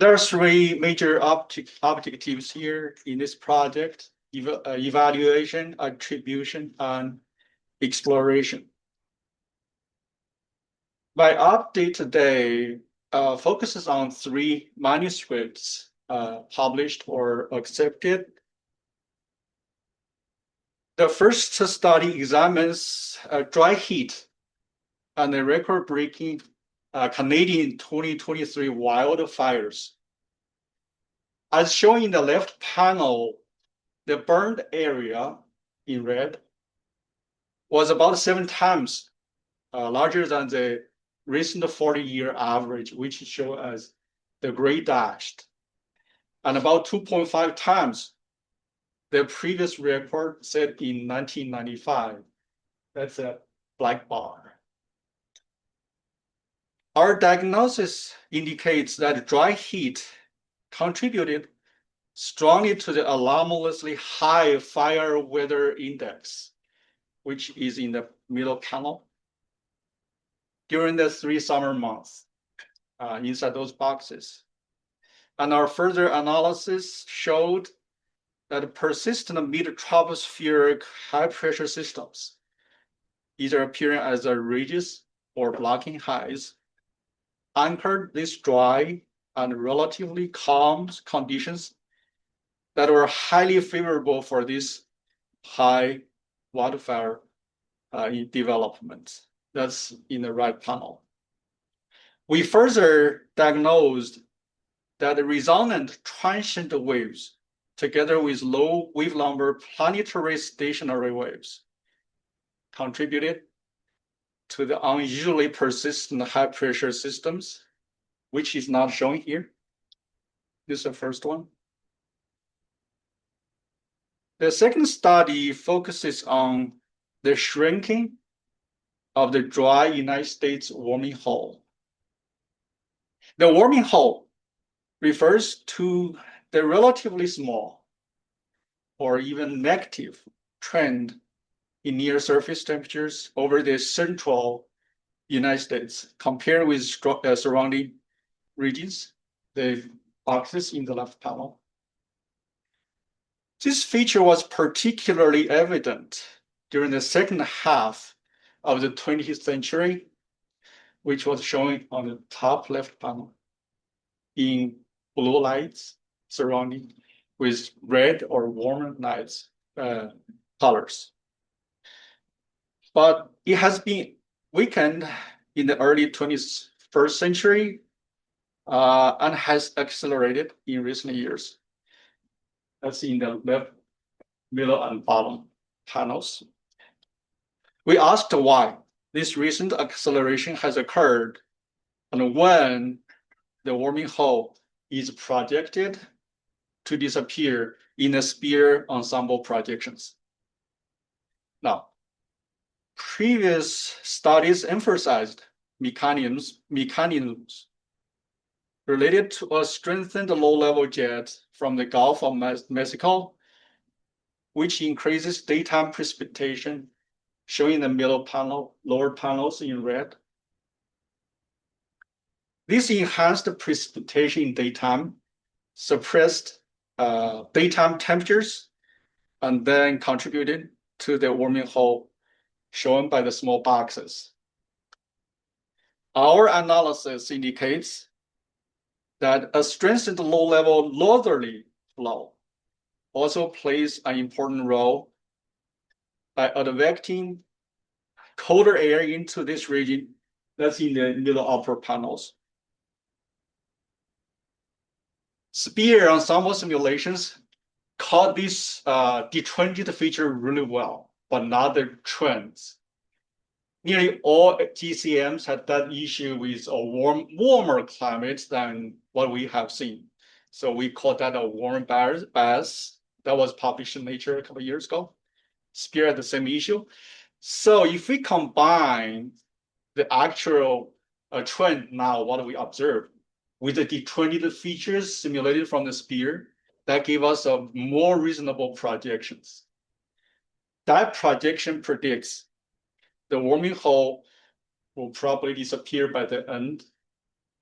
There are three major objectives here in this project: evaluation, attribution, and exploration. My update today focuses on three manuscripts published or accepted. The first study examines dry heat and the record-breaking Canadian 2023 wildfires. As shown in the left panel, the burned area in red was about 7 times larger than the recent 40-year average, which shows as the gray dashed, and about 2.5 times the previous record set in 1995. That's a black bar. Our diagnosis indicates that dry heat contributed strongly to the alarmingly high fire weather index, which is in the middle panel, during the 3 summer months inside those boxes. And our further analysis showed that persistent mid-tropospheric high-pressure systems, either appearing as a ridges or blocking highs, anchored these dry and relatively calm conditions that were highly favorable for this high wildfire development. That's in the right panel. We further diagnosed that the resonant transient waves, together with low wave number planetary stationary waves, contributed to the unusually persistent high pressure systems, which is not shown here. This is the first one. The second study focuses on the shrinking of the dry United States warming hole. The warming hole refers to the relatively small or even negative trend in near surface temperatures over the central United States compared with surrounding regions, the boxes in the left panel. This feature was particularly evident during the second half of the 20th century, which was shown on the top left panel in blue lights surrounding with red or warmer lights colors. But it has been weakened in the early 21st century and has accelerated in recent years. That's in the left, middle, and bottom panels. We asked why this recent acceleration has occurred and when the warming hole is projected to disappear in the sphere ensemble projections. Now, previous studies emphasized mechanisms related to a strengthened low-level jet from the Gulf of Mexico, which increases daytime precipitation, showing the middle panel, lower panels in red. This enhanced precipitation in daytime suppressed daytime temperatures and then contributed to the warming hole shown by the small boxes. Our analysis indicates that a strengthened low-level northerly flow also plays an important role by advecting colder air into this region. That's in the middle upper panels. Sphere ensemble simulations caught this detrended feature really well, but not the trends. Nearly all GCMs had that issue with a warmer climate than what we have seen. So we call that a warm bias. That was published in Nature a couple of years ago. Sphere had the same issue. So if we combine the actual trend now, what do we observe? With the detrended features simulated from the sphere, that gave us a more reasonable projections. That projection predicts the warming hole will probably disappear by the end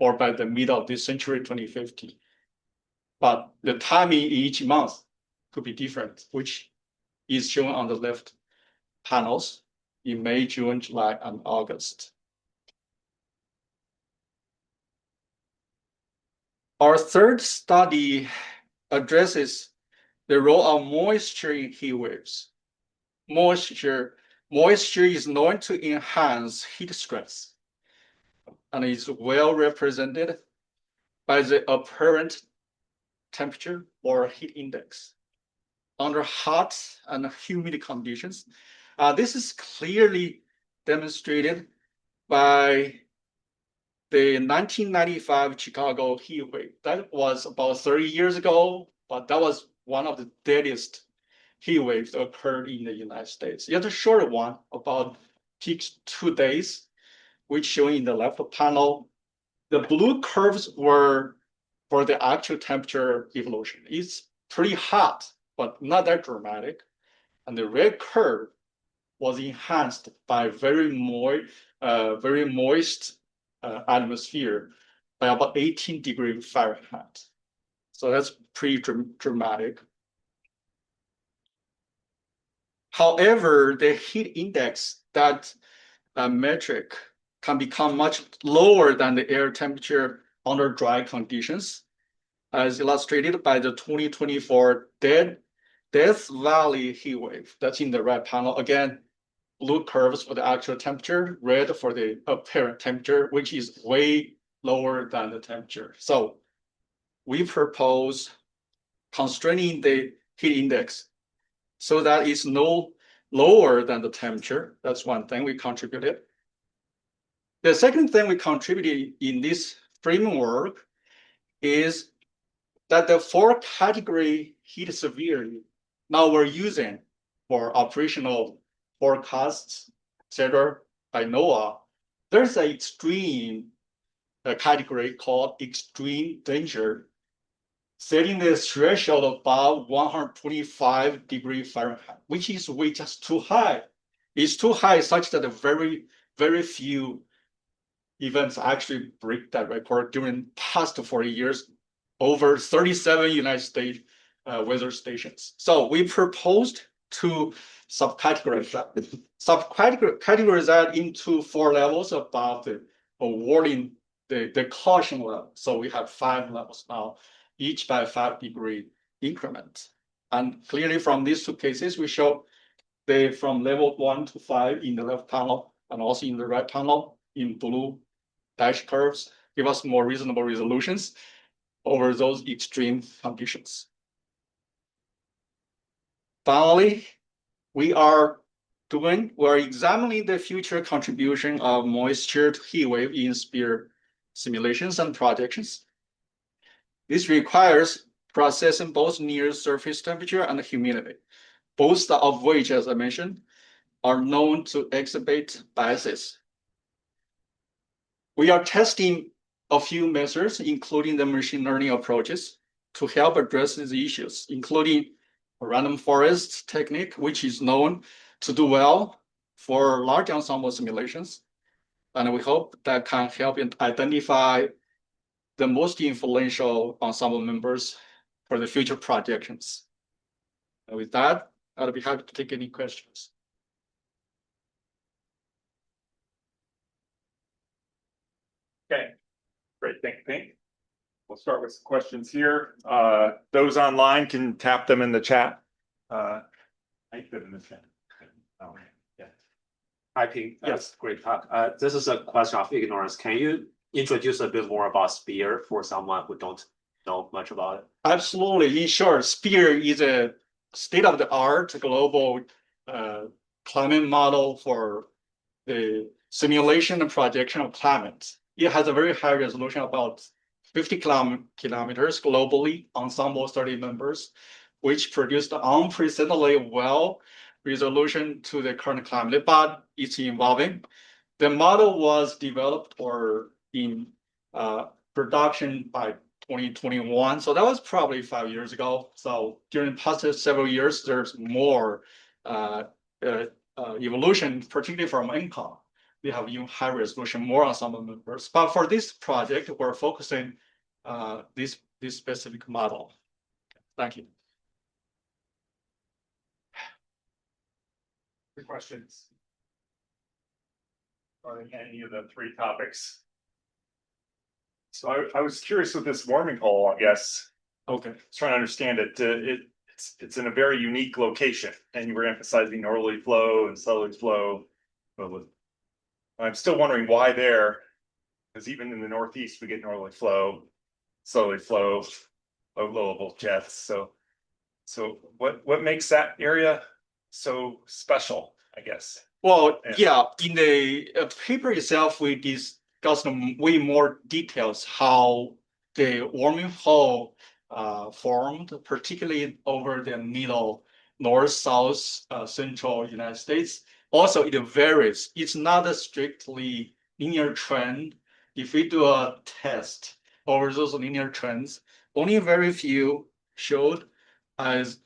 or by the middle of this century, 2050. but the timing in each month could be different, which is shown on the left panels in May, June, July, and August. Our third study addresses the role of moisture in heat waves. Moisture is known to enhance heat stress and is well represented by the apparent temperature or heat index under hot and humid conditions. This is clearly demonstrated by the 1995 Chicago heat wave. That was about 30 years ago, but that was one of the deadliest heat waves that occurred in the United States. It's a short one, about 2 days, which shown in the left panel. The blue curves were for the actual temperature evolution. It's pretty hot, but not that dramatic. And the red curve was enhanced by very moist atmosphere by about 18 degrees Fahrenheit. So that's pretty dramatic. However, the heat index, that metric, can become much lower than the air temperature under dry conditions, as illustrated by the 2024 Death Valley heat wave. That's in the right panel. Again, blue curves for the actual temperature, red for the apparent temperature, which is way lower than the temperature. So we propose constraining the heat index so that it's no lower than the temperature. That's one thing we contributed. The second thing we contributed in this framework is that the 4-category heat severity now we're using for operational forecasts, etc., by NOAA, there's an extreme category called extreme danger, setting the threshold above 125 degrees Fahrenheit, which is way just too high. It's too high such that very, very few events actually break that record during past 40 years, over 37 United States weather stations. So we proposed to subcategorize that into 4 levels above the awarding the caution level. So we have 5 levels now, each by 5-degree increment. And clearly from these 2 cases, we show from level 1 to 5 in the left panel and also in the right panel in blue dash curves give us more reasonable resolutions over those extreme conditions. Finally, we are examining the future contribution of moisture to heat wave in SPEAR simulations and projections. This requires processing both near surface temperature and humidity, both of which, as I mentioned, are known to exhibit biases. We are testing a few methods, including the machine learning approaches, to help address these issues, including a random forest technique, which is known to do well for large ensemble simulations. And we hope that can help identify the most influential ensemble members for the future projections. And with that, I'll be happy to take any questions. Okay, great, thank you, Pink. We'll start with some questions here. Those online can tap them in the chat. I put them in the chat. Oh, yeah. Hi, Ping. Yes. Great talk. This is a question of ignorance. Can you introduce a bit more about SPEAR for someone who don't know much about it? Absolutely. In short, SPEAR is a state-of-the-art global climate model for the simulation and projection of climate. It has a very high resolution, about 50 kilometers globally, ensemble 30 members, which produced unprecedentedly well resolution to the current climate, but it's evolving. The model was developed or in production by 2021, so that was probably 5 years ago. So during the past several years, there's more evolution, particularly from NCOM. We have even higher resolution, more ensemble members. But for this project, we're focusing this specific model. Thank you. Any questions? On any of the three topics? So I was curious with this warming hole, I guess. Okay. I was trying to understand it. It's in a very unique location, and you were emphasizing northerly flow and southerly flow. I'm still wondering why there, because even in the Northeast we get northerly flow, southerly flow, low level jets. So what makes that area so special, I guess? Well, yeah, in the paper itself, we discussed way more details how the warming hole formed, particularly over the middle, north, south, central United States. Also, it varies. It's not a strictly linear trend. If we do a test over those linear trends, only very few showed as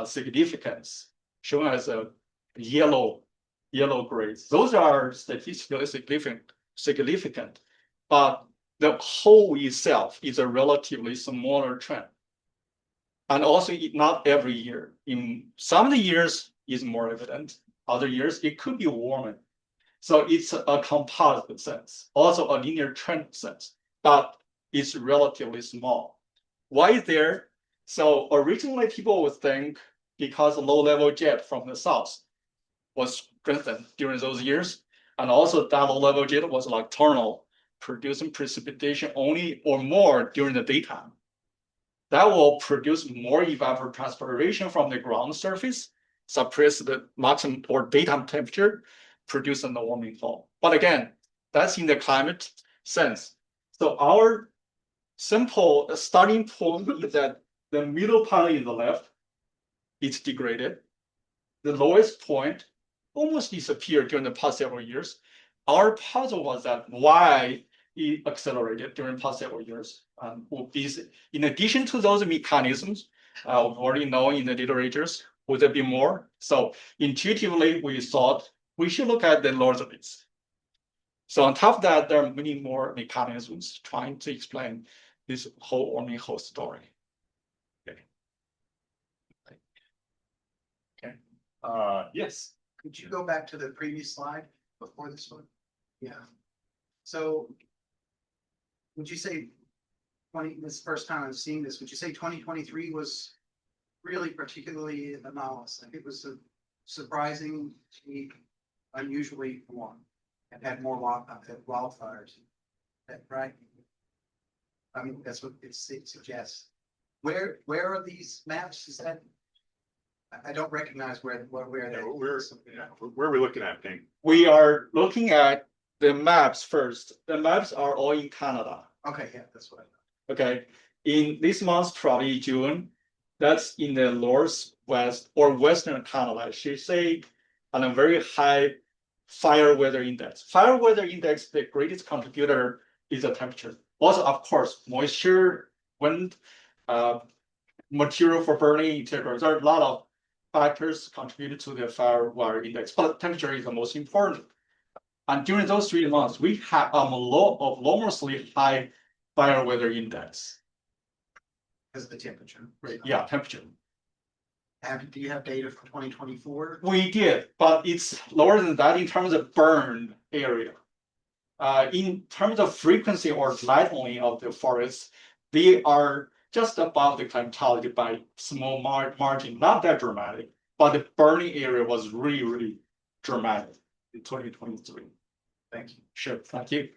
significance, shown as a yellow grades. Those are statistically significant, but the whole itself is a relatively smaller trend. And also not every year. In some of the years is more evident, other years it could be warmer. So it's a composite sense, also a linear trend sense, but it's relatively small. Why is there? So originally people would think because low-level jet from the south was strengthened during those years, and also that low-level jet was nocturnal, producing precipitation only or more during the daytime. That will produce more evapotranspiration from the ground surface, suppress the maximum or daytime temperature, producing the warming hole. But again, that's in the climate sense. So our simple starting point is that the middle part in the left, it's degraded. The lowest point almost disappeared during the past several years. Our puzzle was that why it accelerated during the past several years. In addition to those mechanisms, we already know in the literatures, would there be more? So intuitively, we thought we should look at the northerlies. So on top of that, there are many more mechanisms trying to explain this whole warming hole story. Yes. Could you go back to the previous slide before this one? Yeah. So would you say this is the first time I'm seeing this, would you say 2023 was really particularly anomalous? Like it was a surprising, unusually warm and had more wildfires. Right? I mean, that's what it suggests. Where are these maps? Is that? I don't recognize where Where are we looking at, Ping? We are looking at the maps first. The maps are all in Canada. Okay, yeah, that's what I thought. Okay, in this month, probably June, that's in the northwest or western Canada. I should say, on a very high fire weather index. Fire weather index, the greatest contributor is the temperature. Also, of course, moisture, wind, material for burning, etc. There are a lot of factors contributed to the fire weather index, but temperature is the most important. And during those 3 months, we have a lot of enormously high fire weather index. Because of the temperature. Right? Yeah, temperature. Do you have data for 2024? We did, but it's lower than that in terms of burned area. In terms of frequency or lightning of the forests, they are just above the climatology by small margin, not that dramatic, but the burning area was really, really dramatic in 2023. Thank you. Sure, thank you.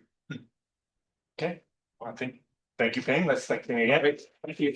Okay. Well, thank you, Ping. Let's thank Ping again. Thank you.